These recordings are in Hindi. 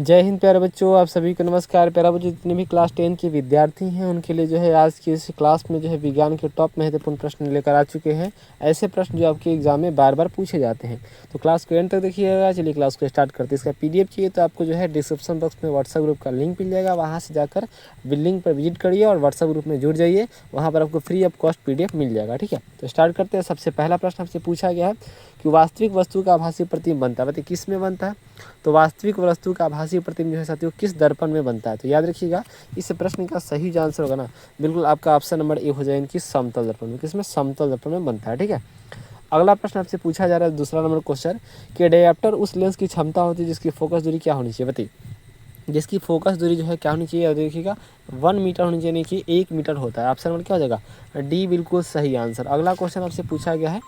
जय हिंद प्यारे बच्चों, आप सभी को नमस्कार। प्यारे बच्चों, जितने भी क्लास 10 के विद्यार्थी हैं उनके लिए जो है आज की इस क्लास में जो है विज्ञान के टॉप महत्वपूर्ण प्रश्न लेकर आ चुके हैं। ऐसे प्रश्न जो आपके एग्जाम में बार बार पूछे जाते हैं, तो क्लास को एंड तक देखिएगा। चलिए क्लास को स्टार्ट करते हैं। इसका PDF चाहिए तो आपको जो है डिस्क्रिप्शन बॉक्स में व्हाट्सएप ग्रुप का लिंक मिल जाएगा, वहाँ से जाकर लिंक पर विजिट करिए और व्हाट्सएप ग्रुप में जुड़ जाइए। वहाँ पर आपको फ्री ऑफ कॉस्ट PDF मिल जाएगा। ठीक है, तो स्टार्ट करते हैं। सबसे पहला प्रश्न आपसे पूछा गया है कि वास्तविक वस्तु का आभासी प्रतिबिंब बनता है, बताइए किस में बनता है। तो वास्तविक वस्तु का आभासी प्रतिबिंब जो है साथियों किस दर्पण में बनता है। तो याद रखिएगा, इस प्रश्न का सही जो आंसर होगा ना, बिल्कुल आपका ऑप्शन नंबर ए हो जाएगा कि समतल दर्पण में। किसमें? समतल दर्पण में बनता है। ठीक है, अगला प्रश्न आपसे पूछा जा रहा है, दूसरा नंबर क्वेश्चन कि डायप्टर उस लेंस की क्षमता होती है जिसकी फोकस दूरी क्या होनी चाहिए। बताइए जिसकी फोकस दूरी जो है क्या होनी चाहिए। याद रखिएगा 1 मीटर होनी चाहिए, नहीं कि 1 मीटर होता है। ऑप्शन नंबर क्या हो जाएगा? डी बिल्कुल सही आंसर। अगला क्वेश्चन आपसे पूछा गया है,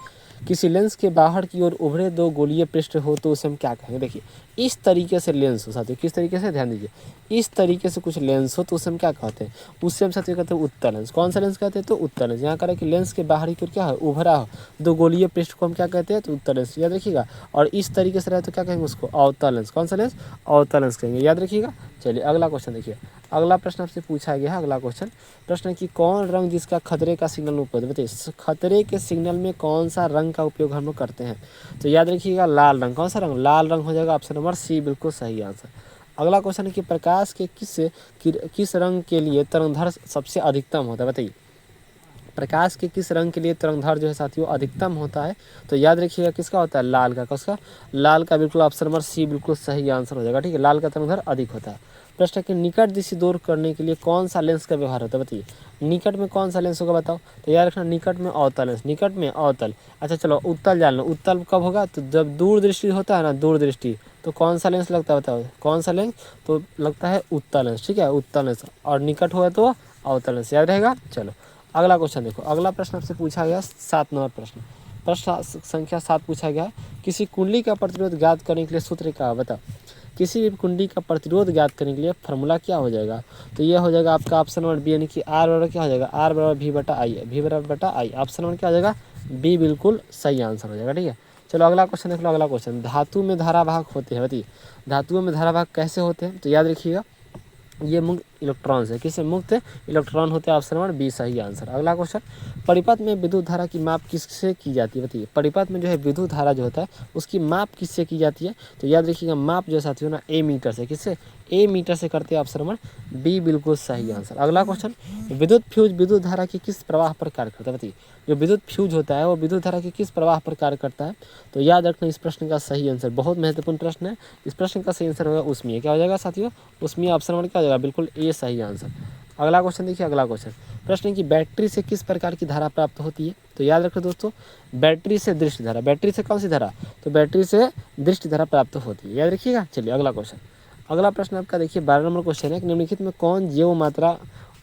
किसी लेंस के बाहर की ओर उभरे दो गोलीय पृष्ठ हो तो उसे हम क्या कहेंगे। देखिए इस तरीके से लेंस हो साथियों, किस तरीके से, ध्यान दीजिए, इस तरीके से कुछ लेंस हो तो उसे हम क्या कहते हैं। उससे हम साथियों कहते हैं उत्तल लेंस। कौन सा लेंस कहते हैं? तो उत्तल लेंस। यहाँ करें कि लेंस के बाहरी की ओर क्या है, उभरा हो दो गोलीय पृष्ठ को हम क्या कहते हैं, तो उत्तल लेंस। याद रखिएगा, और इस तरीके से रहे तो क्या कहेंगे उसको, अवतल लेंस। कौन सा लेंस? अवतल लेंस कहेंगे। याद रखिएगा। चलिए अगला क्वेश्चन देखिए, अगला प्रश्न आपसे पूछा गया है। अगला क्वेश्चन प्रश्न है कि कौन रंग जिसका खतरे का सिग्नल उपलब्ध। बताइए खतरे के सिग्नल में कौन सा रंग का उपयोग हम लोग करते हैं। तो याद रखिएगा लाल रंग। कौन सा रंग? लाल रंग हो जाएगा। ऑप्शन नंबर सी बिल्कुल सही आंसर। अगला क्वेश्चन है कि प्रकाश के किस रंग के लिए तरंगदैर्घ्य सबसे अधिकतम होता है। बताइए प्रकाश के किस रंग के लिए तरंगदैर्घ्य जो है साथियों अधिकतम होता है। तो याद रखिएगा किसका होता है, लाल का। किसका? लाल का। बिल्कुल ऑप्शन नंबर सी बिल्कुल सही आंसर हो जाएगा। ठीक है, लाल का तरंगदैर्घ्य अधिक होता है। प्रश्न के निकट दिशा दूर करने के लिए कौन सा लेंस का व्यवहार होता है। बताइए निकट में कौन सा लेंस होगा, बताओ। तो याद रखना निकट में अवतल लेंस। निकट में अवतल। अच्छा चलो उत्तल जान लो, उत्तल कब होगा, तो जब दूर दृष्टि होता है ना, दूर दृष्टि, तो कौन सा लेंस लगता है, बताओ कौन सा लेंस। तो लगता है उत्तल लेंस। ठीक है, उत्तल लेंस। और निकट हुआ तो अवतल लेंस। याद रहेगा। चलो अगला क्वेश्चन देखो, अगला प्रश्न आपसे पूछा गया 7 नंबर प्रश्न। प्रश्न संख्या 7 पूछा गया, किसी कुंडली का प्रतिरोध ज्ञात करने के लिए सूत्र क्या है। बताओ किसी भी कुंडली का प्रतिरोध ज्ञात करने के लिए फॉर्मूला क्या हो जाएगा। तो यह हो जाएगा आपका ऑप्शन नंबर बी, यानी कि आर बराबर क्या हो जाएगा, आर बराबर वी बटा आई। वी बराबर बटा आई। ऑप्शन नंबर क्या हो जाएगा, बी बिल्कुल सही आंसर हो जाएगा। ठीक है, चलो अगला क्वेश्चन देख लो। अगला क्वेश्चन, धातु में धारावाहक होते हैं। बताइए धातुओं में धारावाहक कैसे होते हैं। तो याद रखिएगा ये मुक्त इलेक्ट्रॉन से, किससे? मुक्त इलेक्ट्रॉन होते हैं। ऑप्शन नंबर बी सही आंसर। अगला क्वेश्चन, परिपथ में विद्युत धारा की माप किससे की जाती है। बताइए परिपथ में जो है विद्युत धारा जो होता है उसकी माप किससे की जाती है। तो याद रखिएगा माप जो साथियों ना ए मीटर से। किससे? ए मीटर से करते हैं। ऑप्शन नंबर बी बिल्कुल सही आंसर। अगला क्वेश्चन, विद्युत फ्यूज विद्युत धारा की किस प्रवाह पर कार्य करता है। बताइए जो विद्युत फ्यूज होता है वो विद्युत धारा की किस प्रवाह पर कार्य करता है। तो याद रखना इस प्रश्न का सही आंसर, बहुत महत्वपूर्ण प्रश्न है। इस प्रश्न का सही आंसर होगा उसमें। क्या हो जाएगा साथियों, उसमें। ऑप्शन नंबर क्या हो जाएगा, बिल्कुल ए सही आंसर। अगला क्वेश्चन देखिए, अगला क्वेश्चन प्रश्न है कि बैटरी से किस प्रकार की धारा प्राप्त होती है। तो याद रखो दोस्तों, बैटरी से दृष्टि धारा। बैटरी से कौन सी धारा, तो बैटरी से दृष्टि धारा प्राप्त होती है। याद रखिएगा। चलिए अगला क्वेश्चन, अगला प्रश्न आपका देखिए 12 नंबर क्वेश्चन है, निम्नलिखित में कौन जैव मात्रा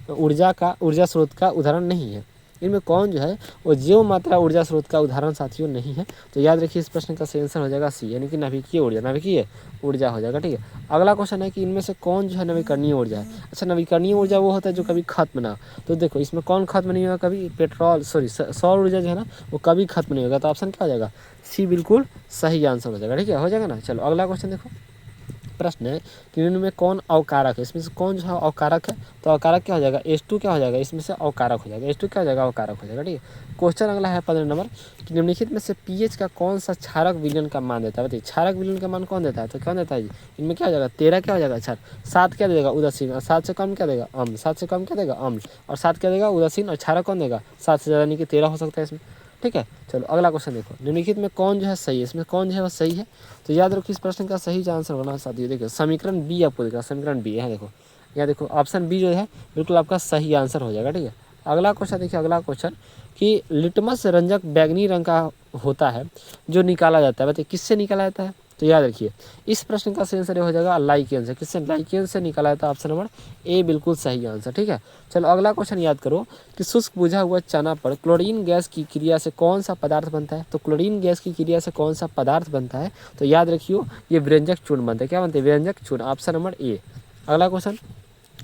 ऊर्जा स्रोत का उदाहरण नहीं है। इनमें कौन जो है वो जैव मात्रा ऊर्जा स्रोत का उदाहरण साथियों नहीं है। तो याद रखिए इस प्रश्न का सही आंसर हो जाएगा सी, यानी कि नाभिकीय ऊर्जा। नाभिकीय ऊर्जा हो जाएगा। ठीक है, अगला क्वेश्चन है कि इनमें से कौन जो है नवीकरणीय ऊर्जा है। अच्छा नवीकरणीय ऊर्जा वो होता है जो कभी खत्म ना। तो देखो इसमें कौन खत्म नहीं होगा, कभी पेट्रोल सौर ऊर्जा जो है ना वो कभी खत्म नहीं होगा। तो ऑप्शन क्या हो जाएगा, सी बिल्कुल सही आंसर हो जाएगा। ठीक है, हो जाएगा ना। चलो अगला क्वेश्चन देखो, प्रश्न है कि इनमें कौन अवकारक है। इसमें से कौन जो है अवकारक है। तो अवकारक क्या हो जाएगा, H2 क्या हो जाएगा, इसमें से अवकारक हो जाएगा। H2 क्या हो जाएगा, अवकारक हो जाएगा। ठीक है, क्वेश्चन अगला है 15 नंबर कि निम्नलिखित में से पीएच का कौन सा क्षारक विलयन का मान देता है। बताइए क्षारक विलयन का मान कौन देता है। तो कौन देता है जी, इनमें क्या हो जाएगा 13 क्या हो जाएगा क्षार, 7 क्या देगा उदासीन, और 7 से कम क्या देगा अम्ल, 7 से कम क्या देगा अम्ल, और 7 क्या देगा उदासीन, और क्षारक कौन देगा 7 से ज़्यादा, यानी कि 13 हो सकता है इसमें। ठीक है, चलो अगला क्वेश्चन देखो, निम्नलिखित में कौन जो है सही है। इसमें कौन जो है वो सही है। तो याद रखो इस प्रश्न का सही आंसर होना साथियों, देखो समीकरण बी आपको देखा, समीकरण बी है। देखो यहाँ देखो ऑप्शन बी जो है बिल्कुल आपका सही आंसर हो जाएगा। ठीक है, अगला क्वेश्चन देखिए, अगला क्वेश्चन कि लिटमस रंजक बैंगनी रंग का होता है जो निकाला जाता है। बताइए किससे निकाला जाता है। तो याद रखिए इस प्रश्न का सही आंसर हो जाएगा लाइकेन से। किससे, लाइकेन से निकाला जाता है। ऑप्शन नंबर ए बिल्कुल सही आंसर। ठीक है, चलो अगला क्वेश्चन याद करो कि शुष्क बुझा हुआ चना पर क्लोरीन गैस की क्रिया से कौन सा पदार्थ बनता है। तो क्लोरीन गैस की क्रिया से कौन सा पदार्थ बनता है। तो याद रखियो ये व्यंजक चूर्ण बनता है। क्या बनता है, व्यंजक चूर्ण। Option number A. अगला क्वेश्चन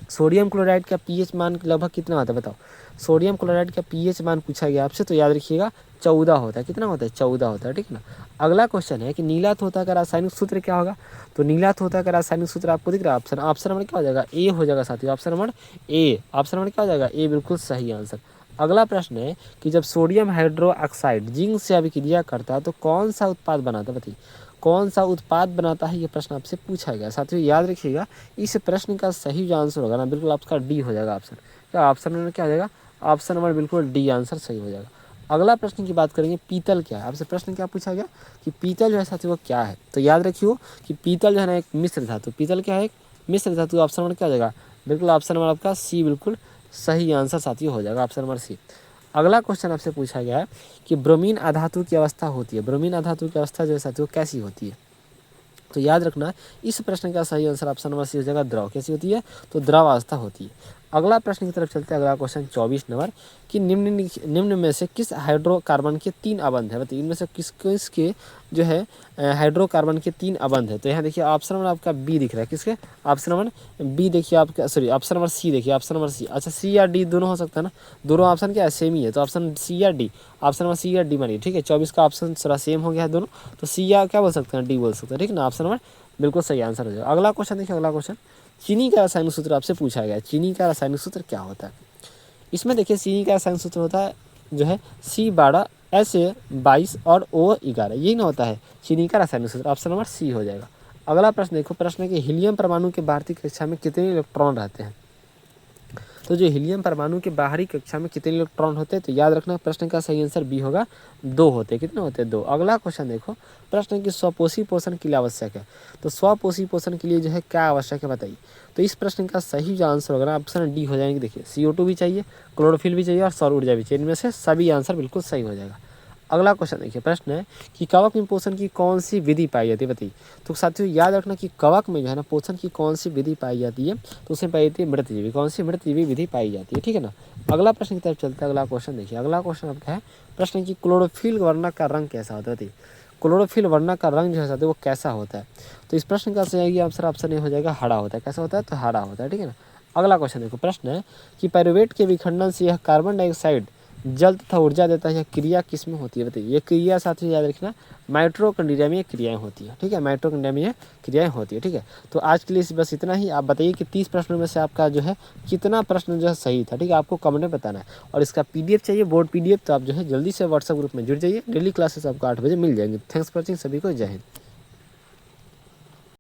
सोडियम क्लोराइड का पीएच मान लगभग कितना होता है बताओ। सोडियम क्लोराइड का पीएच मान पूछा गया आपसे तो याद रखिएगा 14 होता है। कितना होता है? 14 होता है, ठीक है ना। अगला क्वेश्चन है कि नीला तोता का रासायनिक सूत्र क्या होगा। तो नीला तोता का रासायनिक सूत्र आपको दिख रहा है ऑप्शन, ऑप्शन नंबर क्या हो जाएगा? ए हो जाएगा साथियों, option number A, option number क्या हो जाएगा? ए, बिल्कुल सही आंसर। अगला प्रश्न है कि जब सोडियम हाइड्रोक्साइड जिंक से अभिक्रिया करता है तो कौन सा उत्पाद बनाता है? बताइए कौन सा उत्पाद बनाता है, ये प्रश्न आपसे पूछा गया। साथियों याद रखिएगा इस प्रश्न का सही जो आंसर होगा ना बिल्कुल आपका डी हो जाएगा ऑप्शन। क्या ऑप्शन नंबर क्या हो जाएगा? ऑप्शन नंबर बिल्कुल डी आंसर सही हो जाएगा। अगला प्रश्न की बात करेंगे, पीतल क्या है। आपसे प्रश्न क्या पूछा गया कि पीतल जो है साथियों वो क्या है। तो याद रखियो कि पीतल जो है ना एक मिश्र धातु, पीतल क्या है? एक मिश्र धातु। ऑप्शन नंबर क्या हो जाएगा? बिल्कुल ऑप्शन नंबर आपका सी बिल्कुल सही आंसर साथियों हो जाएगा, ऑप्शन नंबर सी। अगला क्वेश्चन आपसे पूछा गया है कि ब्रोमीन अधातु की अवस्था होती है, ब्रोमीन अधातु की अवस्था जो है साथियों कैसी होती है। तो याद रखना इस प्रश्न का सही आंसर ऑप्शन नंबर सी हो जाएगा, द्रव। कैसी होती है? तो द्रव अवस्था होती है। अगला प्रश्न की तरफ चलते हैं। अगला क्वेश्चन 24 नंबर कि निम्न में से किस हाइड्रोकार्बन के 3 अबंध है। बताइए इनमें से किसके जो है हाइड्रोकार्बन के 3 अबंध है। तो यहाँ देखिए ऑप्शन नंबर आपका बी दिख रहा है। किसके? ऑप्शन नंबर बी देखिए आपका, सॉरी ऑप्शन नंबर सी देखिए, ऑप्शन नंबर सी। अच्छा सी या डी दोनों हो सकता है ना, दोनों ऑप्शन क्या है? सेम ही है। तो ऑप्शन सी या डी, ऑप्शन नंबर सी या डी मानिए, ठीक है। 24 का ऑप्शन थोड़ा सेम हो गया है दोनों, तो सी या क्या बोल सकते हैं? डी बोल सकते हैं, ठीक है ना। ऑप्शन नंबर बिल्कुल सही आंसर हो जाएगा। अगला क्वेश्चन देखिए, अगला क्वेश्चन चीनी का रासायनिक सूत्र आपसे पूछा गया है। चीनी का रासायनिक सूत्र क्या होता है? इसमें देखिए चीनी का रासायनिक सूत्र होता है जो है C12 SA22 और O11, यही ना होता है चीनी का रासायनिक सूत्र। ऑप्शन नंबर सी हो जाएगा। अगला प्रश्न देखो, प्रश्न है कि हीलियम परमाणु के बाहरी कक्षा में कितने इलेक्ट्रॉन रहते हैं। तो जो हीलियम परमाणु के बाहरी कक्षा में कितने इलेक्ट्रॉन होते हैं? तो याद रखना प्रश्न का सही आंसर बी होगा, 2 होते हैं। कितने होते हैं? 2। अगला क्वेश्चन देखो, प्रश्न की स्वपोषी पोषण के लिए आवश्यक है। तो स्वपोषी पोषण के लिए जो है क्या आवश्यक है बताइए। तो इस प्रश्न का सही जो आंसर होगा ना ऑप्शन डी हो जाएंगे। देखिए CO2 भी चाहिए, क्लोरोफिल भी चाहिए और सौर ऊर्जा भी चाहिए, इनमें से सभी आंसर बिल्कुल सही हो जाएगा। अगला क्वेश्चन देखिए, प्रश्न है कि कवक में पोषण की कौन सी विधि पाई जाती है। बताइए। तो साथियों याद रखना कि कवक में जो है ना पोषण की कौन सी विधि पाई जाती है। तो उसमें पाई जाती है मृतजीवी। कौन सी मृतजीवी विधि पाई जाती है, ठीक है ना। अगला प्रश्न की तरफ चलते हैं। अगला क्वेश्चन देखिए, अगला क्वेश्चन आपका है प्रश्न की क्लोरोफिल वर्णक का रंग कैसा होता है। क्लोरोफिल वर्णक का रंग जो है वो कैसा होता है। तो इस प्रश्न का सही आंसर ऑप्शन ए हो जाएगा, हरा होता है। कैसा होता है? तो हरा होता है, ठीक है ना। अगला क्वेश्चन देखो, प्रश्न है कि पाइरुवेट के विखंडन से यह कार्बन डाइऑक्साइड जल तथा ऊर्जा देता है, यह क्रिया किस में होती है। बताइए। ये क्रिया साथियों याद रखना माइटोकॉन्ड्रिया में ये क्रियाएं होती है, ठीक है। माइटोकॉन्ड्रिया में ये क्रियाएं होती है, ठीक है। तो आज के लिए बस इतना ही। आप बताइए कि 30 प्रश्नों में से आपका जो है कितना प्रश्न जो है सही था, ठीक है। आपको कमेंट में बताना है। और इसका PDF चाहिए, बोर्ड PDF, तो आप जो है जल्दी से व्हाट्सएप ग्रुप में जुड़ जाइए। डेली क्लासेस आपको 8 बजे मिल जाएंगे। थैंक्स फॉर वॉचिंग, सभी को जय हिंद।